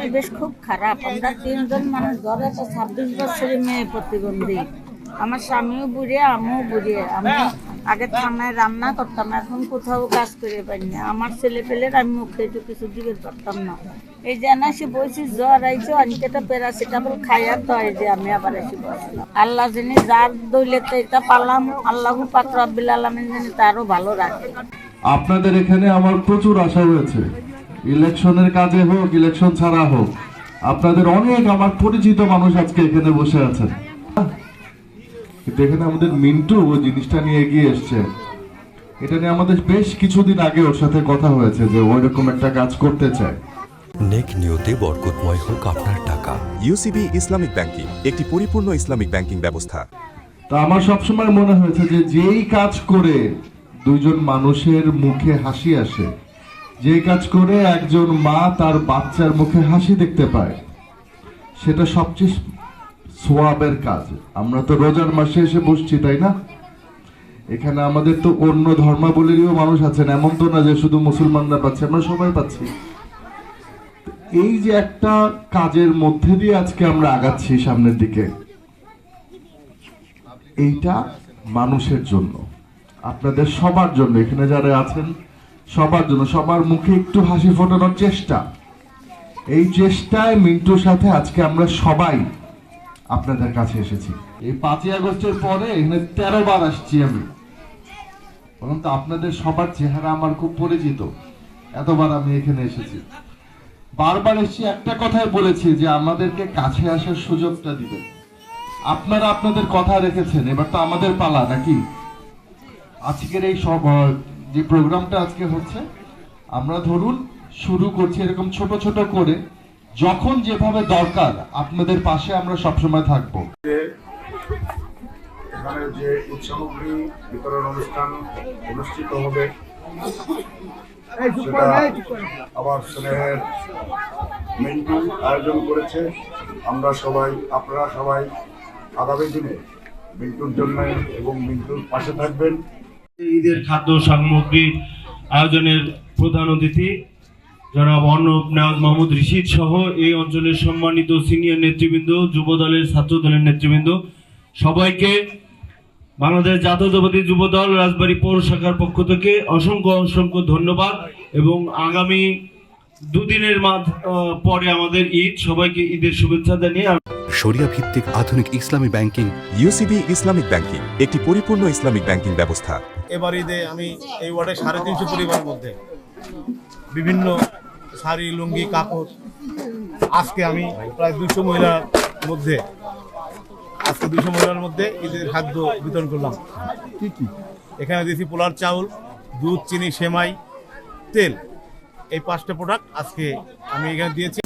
পরিবেশ খুব খারাপ। আমরা 3জন মানুষ, ঘরে তো 26 বছরের মেয়ে প্রতিবন্ধী। আমার স্বামীও বুড়িয়ে, আমিও বুড়িয়ে। আমি আগে থানায় রান্না করতাম, এখন কোথাও কাজ করে পারি না। আমার ছেলে পেলের আমি মুখে একটু কিছু দিতে পারতাম না। এই যে না এসে বলছি জ্বর আইছে, অনেকটা প্যারাসিটামল খাইয়া তো এই যে আমি আবার এসে বসলাম। আল্লাহ যিনি যার দৌলতে এটা পালাম, আল্লাহু পাক রব্বুল আলামিন যিনি তারও ভালো রাখে। আপনাদের এখানে আমার প্রচুর আশা রয়েছে, ইলেকশনের কাজে হোক, ইলেকশন ছাড়া হোক। আপনাদের অনেক আমার পরিচিত মানুষ আজকে এখানে বসে আছেন, কিন্তু এখানে আমাদের মিন্টু ওই জিনিসটা নিয়ে এগিয়ে এসছে। এটা নিয়ে আমাদের বেশ কিছুদিন আগে ওর সাথে কথা হয়েছে যে ওই রকম একটা কাজ করতে চায়। নেক নিয়তে বরকতময় হোক আপনার টাকা। ইউসিবি ইসলামিক ব্যাংকিং একটি পরিপূর্ণ ইসলামিক ব্যাংকিং ব্যবস্থা। তা আমার সবসময় মনে হয়েছে যে যেই কাজ করে দুইজন মানুষের মুখে হাসি আসে, যেই কাজ করে একজন মা তার বাচ্চার মুখে হাসি দেখতে পায়, সেটা সবচেয়ে সোয়াবের কাজ। আমরা তো রোজার মাসে এসে বসছি, তাই না? এখানে আমাদের তো অন্য ধর্মাবলীরও মানুষ আছেন, এমন তো না যে শুধু মুসলমানরা পাচ্ছে, আমরা সবাই পাচ্ছি। এই যে একটা কাজের মধ্যে দিয়ে আজকে আমরা আগাচ্ছি সামনের দিকে, এইটা মানুষের জন্য, আপনাদের সবার জন্য, এখানে যারা আছেন সবার জন্য, সবার মুখে একটু হাসি ফোটানোর চেষ্টা। এই চেষ্টায় মিন্টুর সাথে আজকে আমরা সবাই আপনাদের কাছে এসেছি। এই 5ই আগস্টের পরে এখানে 13 বার আসছি আমি, বলুন তো আপনাদের সবার চেহারা আমার খুব পরিচিত। এতবার আমি এখানে এসেছি, বারবার এসে একটা কথাই বলেছি যে আমাদেরকে কাছে আসার সুযোগটা দিবেন। আপনারা আপনাদের কথা রেখেছেন, এবার তো আমাদের পালা নাকি? আজকের এই সব যে প্রোগ্রামটা আজকে হচ্ছে, আমরা ধরুন শুরু করছি এরকম ছোট ছোট করে, যখন যেভাবে দরকার আপনাদের পাশে আমরা সবসময় থাকবো। এখানে যে ঈদ সামগ্রী বিতরণ অনুষ্ঠান অনুষ্ঠিত হবে, সেটা আবার স্নেহের মিন্টু আয়োজন করেছে। আমরা সবাই, আপনারা সবাই আগামী দিনে মিন্টুর জন্য এবং মিন্টুর পাশে থাকবেন। ঈদের খাদ্য সামগ্রী আয়োজনের প্রধান অতিথি জনাব অর্ণব নেওয়াজ মাহমুদ রিশিদ সহ এই অঞ্চলের সম্মানিত সিনিয়র নেতৃবৃন্দ, যুব দলের, ছাত্র দলের নেতৃবৃন্দ, সবাইকে বাংলাদেশ জাতীয়তাবাদী যুব দল রাজবাড়ী পৌর শাখার পক্ষ থেকে অসংখ্য অসংখ্য ধন্যবাদ। এবং আগামী দুদিনের পরে আমাদের ঈদ, সবাইকে ঈদের শুভেচ্ছা জানিয়ে শরিয়া ভিত্তিক আধুনিক ইসলামী ব্যাংকিং। ইউসিবি ইসলামিক ব্যাংকিং একটি পরিপূর্ণ ইসলামিক ব্যাংকিং ব্যবস্থা। এবার ঈদে আমি এই ওয়ার্ডে 350 পরিবারের মধ্যে বিভিন্ন শাড়ি, লুঙ্গি, কাপড়, আজকে আমি প্রায় 200 মহিলার মধ্যে ঈদের খাদ্য বিতরণ করলাম। কি কি এখানে দিয়েছি? পোলার চাউল, দুধ, চিনি, সেমাই, তেল, এই 5টা প্রোডাক্ট আজকে আমি এখানে দিয়েছি।